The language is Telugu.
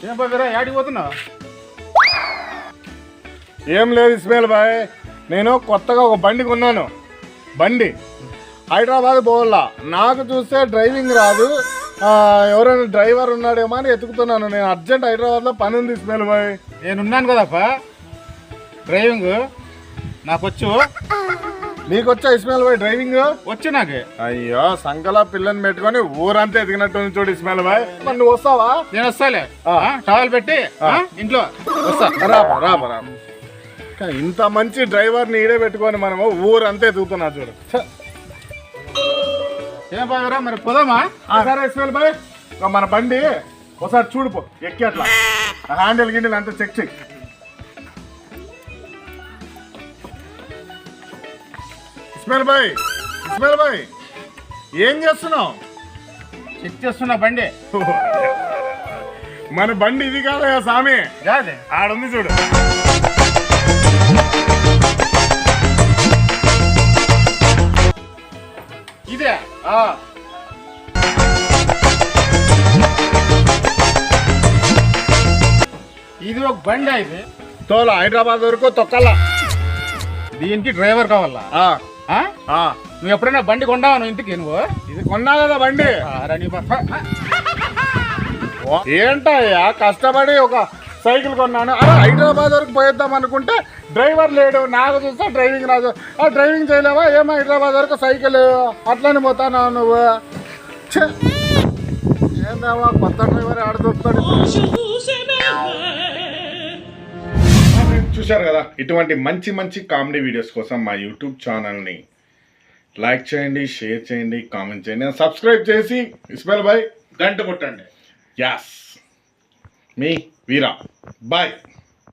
ఏం పోతురా యాడికి పోతున్నావు? ఏం లేదు ఇస్మాయిల్ బాయ్, నేను కొత్తగా ఒక బండి కొన్నాను. బండి హైదరాబాద్ పోవాలా. నాకు చూస్తే డ్రైవింగ్ రాదు. ఎవరైనా డ్రైవర్ ఉన్నాడేమో అని ఎతుకుతున్నాను. నేను అర్జెంట్ హైదరాబాద్లో పని ఉంది ఇస్మాయిల్ బాయ్. నేనున్నాను కదప్పా డ్రైవింగ్, నాకు వచ్చు. నీకు వచ్చా ఇస్మాయిల్ బాయ్ డ్రైవింగ్? వచ్చు నాకు. అయ్యో సంకల పిల్లని పెట్టుకొని ఊరంతా ఎదిగినట్టు చూడు ఇస్మాయిల్ బాయ్. మరి నువ్వు వస్తావా? నేను వస్తాలే, టవల్ పెట్టి ఇంట్లో వస్తా. రాబా రాబా రాబా. ఇంత మంచి డ్రైవర్ని ఈడే పెట్టుకొని మనము ఊరంతా ఎదుగుతున్నా చూడు. ఏం పోదురా మరి పోదామా? సరే ఇస్మాయిల్ బాయ్, మన బండి ఒకసారి చూడుపో, ఎక్కి అట్లా హ్యాండిల్ గిండిల్ అంతా చెక్ చెక్. ఇస్మాయిల్ బాయ్, ఇస్మాయిల్ బాయ్ ఏం చేస్తున్నావు? చెక్ చేస్తున్నా బండి. మన బండి ఇది కాదయా సామి, కాదే ఆడుంది చూడు. ఇదే ఇది ఒక బండి అయితే తోల హైదరాబాద్ వరకు తొక్కలా. దీనికి డ్రైవర్ కావాలా? నువ్వు ఎప్పుడైనా బండి కొండావా నువ్వు ఇంటికి? నువ్వు ఇది కొన్నా కదా బండి. రణి ఏంటయ్యా కష్టపడి ఒక సైకిల్ కొన్నాను. అరే హైదరాబాద్ వరకు పోయేద్దాం అనుకుంటే డ్రైవర్ లేడు. నాకు చూస్తే డ్రైవింగ్ రాదు. డ్రైవింగ్ చేయలేవా? ఏమో హైదరాబాద్ వరకు సైకిల్ అట్లనే పోతానా నువ్వు? ఏందేమో కొత్త డ్రైవర్ ఆడుతుంటాడు. చూశారు కదా, ఇటువంటి మంచి మంచి కామెడీ వీడియోస్ కోసం మా యూట్యూబ్ ఛానల్ని లైక్ చేయండి, షేర్ చేయండి, కామెంట్ చేయండి, సబ్స్క్రైబ్ చేసి ఇస్మాయిల్ బాయ్ గంట కొట్టండి. యాస్ మీ వీరా బాయ్.